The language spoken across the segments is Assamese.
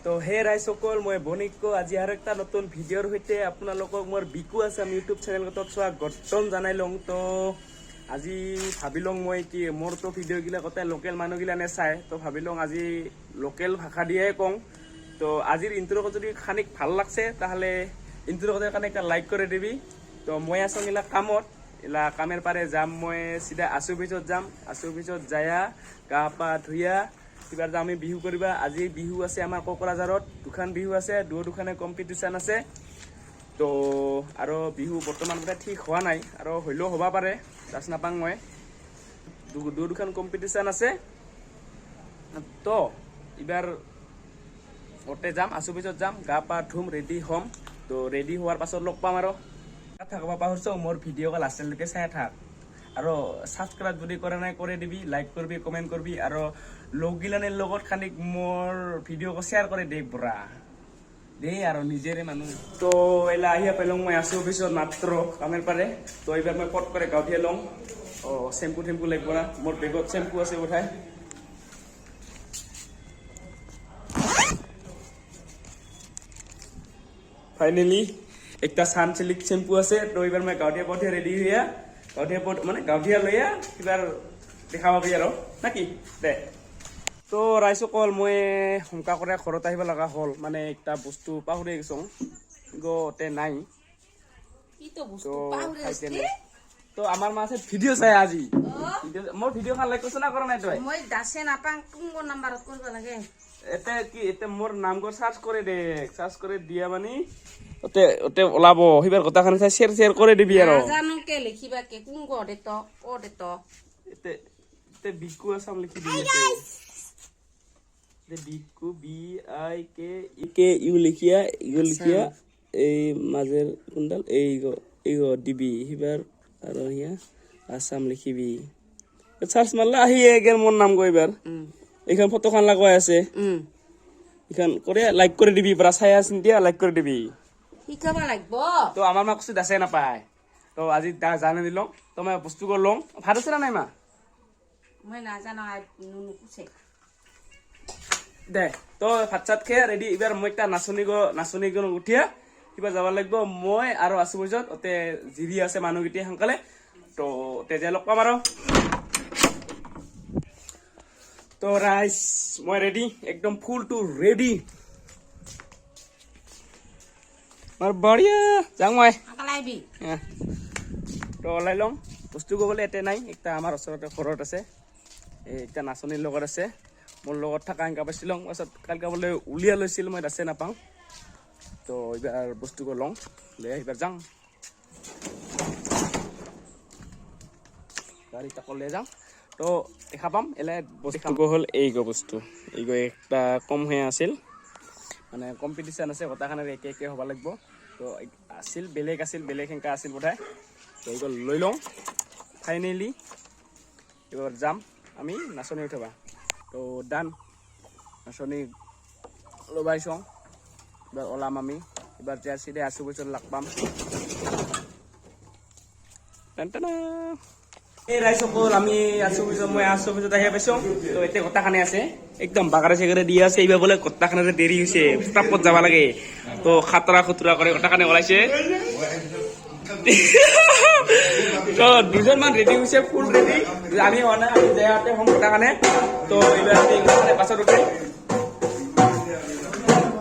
তো হে ৰাইজসকল মই বনিকো আজি আৰু একটা নতুন ভিডিঅ'ৰ সৈতে আপোনালোকক মোৰ বিকু আছাম ইউটিউব চেনেলটোত স্বাগতম জনাই লওঁ। তো আজি ভাবিলোঁ মই কি মোৰতো ভিডিঅ'গিলা গোটেই লোকেল মানুহগিলানে চাই, তো ভাবিলোঁ আজি লোকেল ভাষা দিয়ে কওঁ। তো আজিৰ ইন্ট্ৰ' যদি খানিক ভাল লাগছে তাহলে ইন্ট্ৰ' কাৰণে একটা লাইক করে দিবি। তো মই আছোঁ এলা কামত, এলা কামের পারে যাম, মই সিধা আছু অফিসত যাম। আছু অফিসত যায়া গা পা ধুইয়া এবার আমি বিহু করিবা। আজি বিহু আছে আমার কোকরাঝারত, দুখান বিহু আছে, দুখানে কম্পিটিশন আছে। তো আৰু বিহু বৰ্তমান ঠিক হোৱা নাই, আৰু হইলেও হবা পাৰে, লাজ নাপাং মই। দুখান কম্পিটিশন আছে। তো এবার ওতে যাম, আছু অফিসত যাম, গা পা ধুম, রেডি হম। তো রেডি হওয়ার পাছত লগ পাম। আৰু থাকব পাহৰছ মোৰ ভিডিঅ' লাষ্টলৈকে চাই থাক, আৰু সাবস্ক্ৰাইব যদি কৰা নাই কৰে দিবি, লাইক কৰবি, কমেন্ট কৰবি, আৰু লগগিলানেৰ লগত খানিক মোৰ ভিডিও শেয়াৰ কৰে দেখ বৰা দেই আৰু নিজেরে মানুষ। তো এলা আহিয়া পাইলং মই আছু অফিসত মাত্র কামের পারে। তো এবার মই পট করে গাঁঠিয়ে লং। শ্যাম্পু টেম্পু লাগব না, মোর বেগত শ্যাম্পু আছে বোধহয়। ফাইনালি একটা সানসিল্ক শ্যাম্পু আছে। তো এবার মই গাঁঠিয়া রেডি হইয়া গাঁঠিয়া লইয়া এবার দেখা পাবি আৰু নাকি দে। তো ৰাইজসকল মই সোনকা কৰে ঘৰত আহিব লগা হল, মানে একটা বস্তু পাহৰি গৈছো গতে নাই। তো আমাৰ মাসে ভিডিও চাই আজি মোৰ ভিডিও খান লাইক কৰছ না কৰা নাই তই? মই দাসে নাপাং কোন নাম্বারত করব লাগে এতে কি এতে মোর নাম গর সার্চ করে দে, সার্চ করে দিয়া মানে ওতে ওতে ওলাব। হিবার কথা খান চাই শেয়ার করে দিবি আৰু জানো কে লিখিবা কে কোন গডে তো ওডে তো এতে এতে বিকু আছাম লিখি দি দে। বিকু BIKU লিখিয়া এই মাজের কোনডাল এই গো দিবি হিবার, আৰু হিয়া আছাম লিখিবি। সার্চ মারলা আহি এগের মোর নাম গো। এবার এইখান ফটো খান লাগাই আছে, এখান করে লাইক করে দিবি, পুরা চাই আছেন দিয়া লাইক করে দিবি। শিকাবা লাগব। তো আমার মা কিছু দাসে নাপায়, তো আজি জানে দিলং। তো মই বস্তু গো লং। ভাত আছে না নাই মা? মই না জানো নুনু কুছে দে। তো ভাত চাত খেয়ে রেডি। এবার মই একটা নাচনি গো উঠিয়া কিবা যাব লাগব। মই আৰু আছু অফিসত ওতে জিৰি আছে মানুহগিটি সোনকালে। তো তেজে লগ পাম আৰু। তো রাইস মই রেডি, একদম ফুল টু রেডি। মার বঢ়িয়া যাওঁ মই। আকালাইবি তো ওলাই লওঁ। বস্তু ক'বলৈ এতে নাই, একটা আমাৰ ওচৰতে ঘৰত আছে, একটা নাচনীৰ লগত আছে, মোৰ লগত থকা সেনেকা পাইছিলোঁ। পাছত কালকে বোলে উলিয়াই লৈছিল, মই দাছে নাপাওঁ। তো এইবাৰ বস্তু লওঁ, লৈ এইবাৰ যাওঁ গাড়ী তাক লৈ যাওঁ। তো দেখা পাম এলাই বস্তু হ'ল এই বস্তু। এই একটা কম হৈ আছিল, মানে কম্পিটিশ্যন আছে, গোটাখানে একে একে হ'ব লাগিব। তো আছিল বেলেগ সেনেকা আছিল বোধহয়। তো এইবোৰ লৈ লওঁ। ফাইনেলি এবার যাম আমি নাচনি উঠাবা। তো ডান নাচনি লবাইছোঁ, এবার ওলাম আমি। এবার যার সিধে আছু অফিসত লাগ পাম। এই ৰাইজসকল আমি আছু অফিসত আহি পাইছোঁ। তো এতিয়া গোটাখানে আছে, একদম বাগাৰে চেগাৰে দি আছে। এইবাৰ বোলে গোটাখানে দেৰি হৈছে, স্টাফত যাব লাগে। তো খাতৰা খুতৰা করে গোটাখানে ওলাইছে। তো দুজনমান রেডি হয়েছে, ফুল রেডি। আমি অনা আমি জেগাতে হম গোটাখানে। তো এইবার পাছত উঠে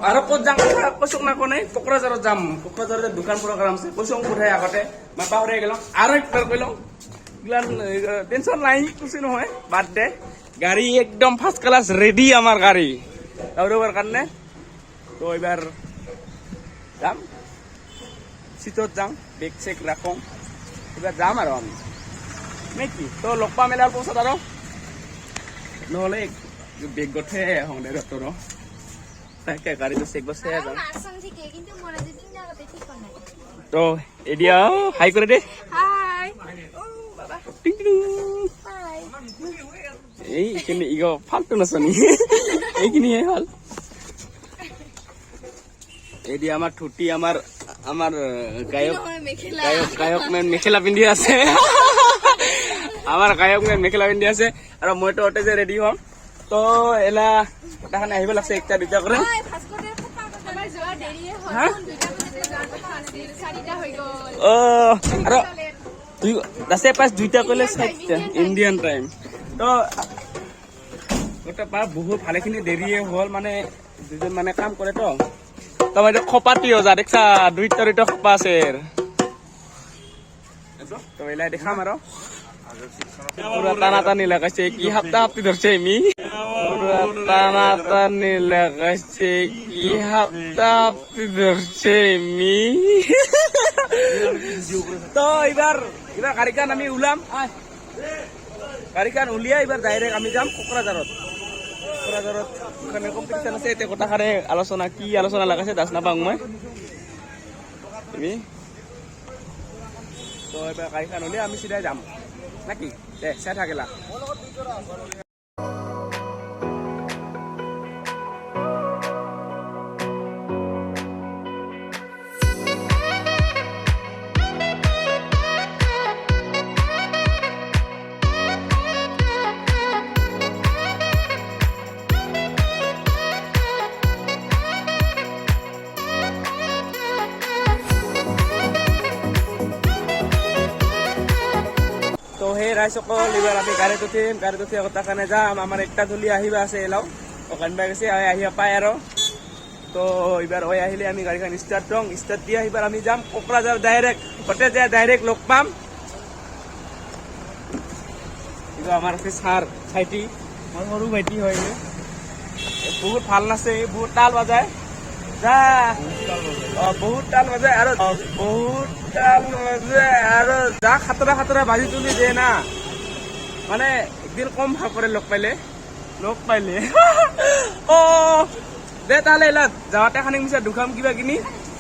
আৰু ক'ত যাম কৈছোঁ না কোনে কোকৰাঝাৰত যাম। কোকৰাঝাৰত দোকান প্ৰগ্ৰাম আছে, কৈছোঁ কোঠাই আগতে মই পাহৰি গেলোঁ। আৰু একবাৰ কৈ লওঁ, টেনশন নাই কৈছোঁ নহয়, বাদ দে। গাড়ী একদম ফার্স্ট ক্লাস রেডি আমার গাড়ি দৌড়াবার কাৰণে। তো এবাৰ যাম, সিটত যাম, বেগ চেক ৰাখোঁ, এবাৰ যাম আৰু আমি নাকি। তো লগ পাম মেলাৰ পাছত আৰু নহ'লে বেগ গঠে হওঁদে ডক্টৰ তাকে গাড়ীটো চেক বসে যাম। তো এতিয়া হাই করে দে। এইখিনি ইগো ফালতু নাচনি এইখিনিহে ভাল। এদি আমার ঠুটি আমার গায়ক মেন মেখেলা পিন্ধি আছে। আমার গায়ক মেন মেখেলা পিন্ধি আছে, আৰু মইতো অতে যে রেডি হম। তো এলা কথাখানে আহিব লাগছে একটা দুটা করে হা ও আৰু দুই আছে পাঁচ দুইটা কলে চাৰিটা ইণ্ডিয়ান টাইম তো গোটেই পাৰ বহুত ভালেখিনি দেৰিয়ে হ'ল মানে দুজন মানে কাম কৰে তো তোমাৰ খপাতিও যা দেখছা দুইটা খপা আছে তো এলাই দেখাম আৰু পুরা টানাটানি লাগাইছে কি হাপ্তি ধরছে এমি পুরা টানাটানি লাগাইছে কি হাপ্তি ধরছে এমি তো এবার গাড়িখান আমি উলাম গাড়িখান উলিয়া এবার ডাইরেক্ট আমি যাম কোকরাঝারত ওখানে কম্পিটিশন আছে এতে কথাখানে আলোচনা কি আলোচনা লাগাইছে দাস নাপাং মই তুমি তো এবার গাড়িখান উলিয়া আমি সিধাই যাম নাকি দে চাই থাকিলা তো সেই ৰাইজসকল এইবাৰ আমি গাড়ীত উঠিম কথাখানে যাম আমাৰ একটা ধূলি আহিবা আছে এলাও অকান বাই গৈছে আহিবা পায় আৰু তো এইবাৰ আহিলে আমি গাড়ীখন ষ্টাৰ্ট দি এইবাৰ আমি যাম কোকৰাঝাৰ ডাইৰেক্ট হতে যায় ডাইৰেক্ট লগ পাম এইবাৰ আমাৰ আছে ছাৰ ভাইটি মোৰ সৰু ভাইটি হয় বহুত ভাল নাচে বহুত তাল বাজায় যা বহুত তাল বাজায় আৰু যা খাতৰা বাজি তুলি দিয়ে না মানে একদিন কম ভাল করে লগ পাইলে ও দে তাহলে এলা যাওয়াতে খানিক মিছা দুখাম কিবা কিনি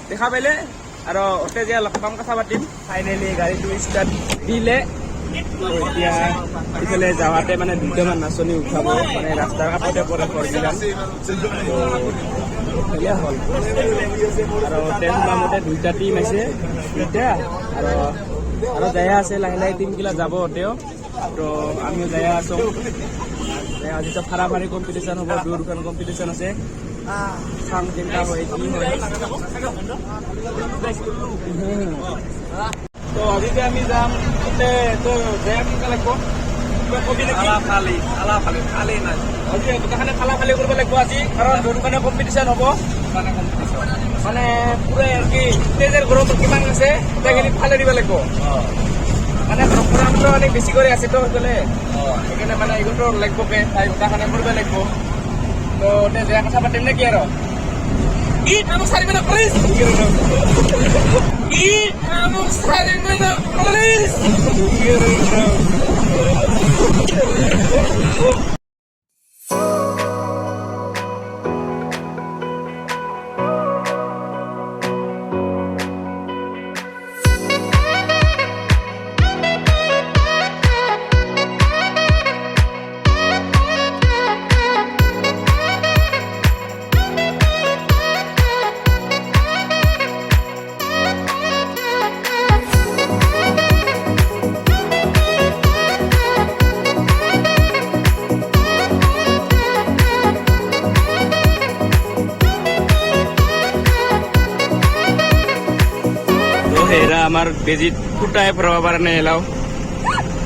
দেখা পাইলে আৰু অতে যে লগ পাম কথা পাতিম ফাইনেলি গাড়ীটো ষ্টাৰ্ট দিলে এতিয়া ইফালে যাওয়াতে মানে দুটামান নাচনি উঠাব মানে ৰাস্তাৰ কাষতে পৰে ঘৰবিলাক হল আৰু সোমামতে দুইটা টিম আছে দুইটা আৰু যায়া আছে লাহে টিমগিলা যাব অতেও তো আমিও যায়া আছো আজিতো ফাৰাফাৰি কম্পিটিশ্যন হ'ব দুখন কম্পিটিশ্যন আছে চাম চিন্তা হয় কি হয় তো আজিতে আমি যাম তাতে তো যায়া কি লাগিব খালি নাই আজি দোকানে খালি কৰিব লাগিব আজি কাৰণ দোকানে কম্পিটিশ্যন হ'ব মানে পুৰা আৰু কি ষ্টেজৰ গৰম কিমান আছে সেইখিনি ফালে দিব লাগিব মানে ৰক্ষণান্ত অনেক বেছি কৰি আছে তো সেইফালে সেইকাৰণে মানে এইটো লাগিবকে তাই দোকানে কৰিব লাগিব তো যে কথা পাতিম নেকি আৰু আমাক 4 মিনিট প্লিজ আমাক 4 মিনিট প্লিজ এরা আমার বেজিত ফুটায় ফরাব পারে না এলাও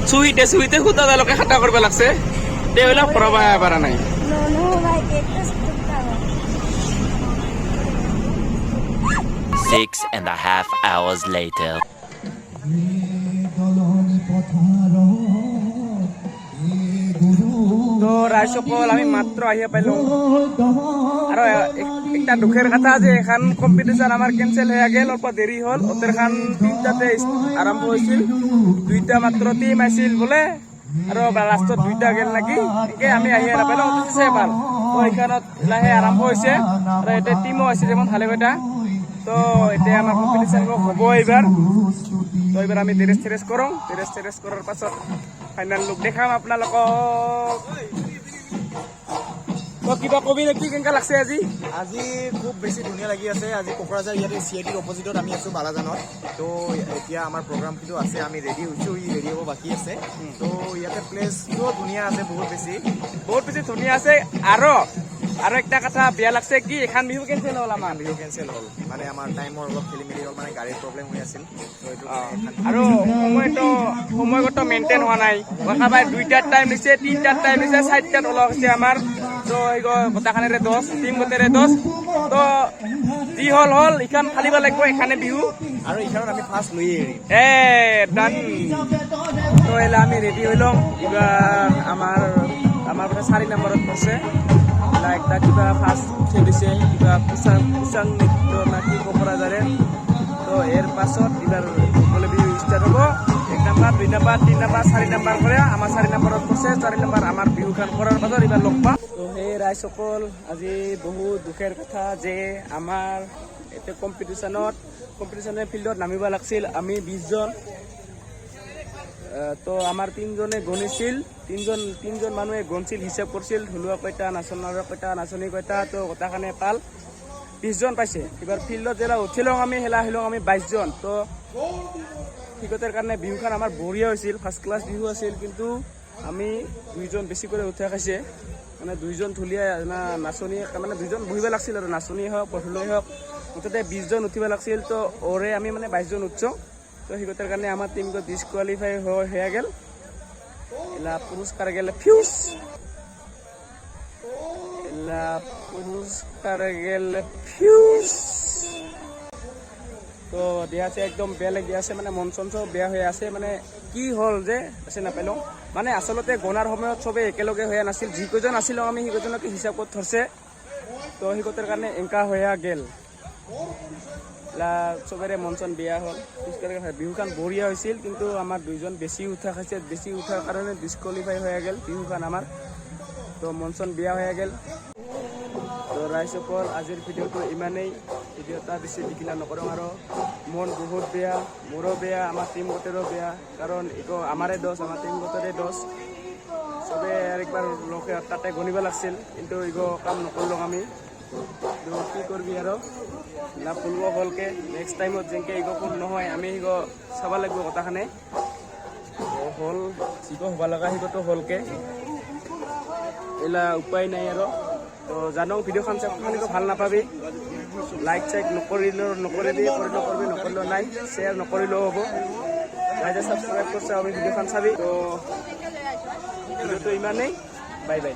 সুইতে ফুটা দালকে খাটা করবে লাগছে দেওলা ফরাব পারে নাই Six and a half hours later. তো ৰাইজসকল আমি মাত্ৰ আহিয়ে পাইলোঁ আৰু একটা দুখের কথা যে এখন কম্পিটিশন আমার ক্যান্সেল হয়ে গেল অল্প দেরি হল ওদের খান 3টাতে আরম্ভ হয়েছিল 2টা মাত্র টিম আসছিল বলে আর লাস্টত 2টা গেল নাকি একে আমি আহিয়ে নাপাইলো উঠিছে এবার তো এখানত লাহে আরম্ভ হয়েছে আর এটা টিমও আছে যেমন ভালে বেটা তো এটা আমার কম্পিটিশন হব এবার তো এবার আমি তেরেস করম তেরেস করার পাছত ফাইনাল লুক দেখাম আপনালোকক তো কিবা কবি নেকি কেনেকা লাগছে আজি আজি খুব বেছি ধুনীয়া লাগি আছে আজি কোকৰাঝাৰ ইয়াতে CITৰ অপজিটত আমি আছোঁ বালাজানত তো এতিয়া আমাৰ প্ৰগ্ৰাম কিন্তু আছে আমি ৰেডি হৈছোঁ ৰেডি হ'ব বাকী আছে তো ইয়াতে প্লেচটোও ধুনীয়া আছে বহুত বেছি ধুনীয়া আছে আৰু একটা কথা বেয়া লাগছে কি এখন বিহু কেনচেল হ'ল আমাৰ বিহু কেঞ্চেল হ'ল মানে আমাৰ টাইমৰ অলপ খেলি মেলি হ'ল মানে গাড়ীৰ প্ৰব্লেম হৈ আছিল তো এইটো আৰু সময়গত মেইনটেইন হোৱা নাই কাবাই 2টাৰ টাইম দিছে 3টাৰ টাইম দিছে 4টাত ওলোৱা হৈছে আমাৰ তো গোটাখানেৰে 10 টিম গোটেৰে 10 তো যি হ'ল ইখান ফালিব লাগিব এখানে বিহু আৰু এইখনত আমি ফাৰ্ষ্ট লৈয়ে এৰিম ডান তো এলা আমি রেডি হইলাম এবার আমার 4 নম্বরত পড়ছে একটা কিবা ফার্স্ট উঠে দিছে কিবা কুসাং নৃত্য নাকি কোকরাঝারে তো এর পাছত এবার বলে বিহু স্টার্ট হবো 1 নাম্বার 2 নাম্বার 3 নাম্বার 4 নাম্বার করে আমার 4 নম্বরত পড়ছে 4 নাম্বার আমার বিহু খান করার পাছত এবার লগ পা তো হে রাইসকল আজি বহু দুখের কথা যে আমার এতে কম্পিটিশনের ফিল্ডত নামিব লাগছিল আমি 20 জন তো আমার 3 জনে গণিছিল 3 জন মানুহে গণছিল হিসাব করছিল ঢুলুয়া কয়টা নাচনী কয়টা তো গোটাখানে পাল 20 জন পাইছে এবার ফিল্ডত জেলা উঠিলং আমি 22 জন তো ঠিকতের কারণে বিহুখান আমার বঢ়িয়া হয়েছিল ফার্স্ট ক্লাস বিহু আছিল কিন্তু আমি 2 জন বেশি করে উঠা খাইছে মানে 2 জন ঢুলিয়া নাচনী মানে 2 জন বহিব লাগছিল আর নাচনী হোক ঢুলুই হোক মুঠতে 20 জন উঠিব লাগছিল তো ওরে আমি মানে 22 জন উঠছো তো সেইগতার কারণে আমার টিমকে ডিসকোয়ালিফাই হয়ে গেল এলা পুরস্কার গেল ফিউজ তো দিয়া আছে একদম বেয়া লাগি আছে মানে মন চন সব বেয়া হয়ে আছে মানে কি হল যে আছে নাপাইলো মানে আসলতে গণার সময়ত সবে একেলগে হয়ে নাছিল যিকেইজন আছিল আমি সেইকেইজনকে হিসাব কৰি ধৰছে তো সেইগতাৰ কাৰণে এংকা হয়ে গেল চবৰে মন চন বেয়া হ'ল বিহুখান বঢ়িয়া হৈছিল কিন্তু আমাৰ 2 জন বেছি উঠা খাইছে বেছি উঠাৰ কাৰণে ডিসকোয়ালিফাই হৈ গেল বিহুখান আমাৰ তো মন চন বেয়া হৈ গেল তো ৰাইজসকল আজিৰ ভিডিঅ'টো ইমানেই ভিডিঅ'টা বেছি দীঘলীয়া নকৰোঁ আৰু মন বহুত বেয়া মোৰো বেয়া আমাৰ টিম গোটেৰো বেয়া কাৰণ ইগো আমাৰে দোষ আমাৰ টিম গোটেৰে দোষ চবে একবাৰ লোকে তাতে গণিব লাগছিল কিন্তু ইগো কাম নকৰিলোঁ আমি কি করবি আর না ফুলব হলকে নেক্সট টাইমত যেনকে ইগো ফুল নহয় আমি ইগো চাব লাগব কথাখানে হল যিগো হবা লগা সিগোটো হলকে এলা উপায় নাই আর তো জানো ভিডিওখান চাই ভাল নাপাবি লাইক চাইক নকৰিবি নকৰিলেও নাই শ্বেয়াৰ নকৰিলেও হ'ব ৰাইজে সাবস্ক্ৰাইব কৰছে আমি ভিডিওখান চাবি তো ভিডিওটো ইমানেই বাই বাই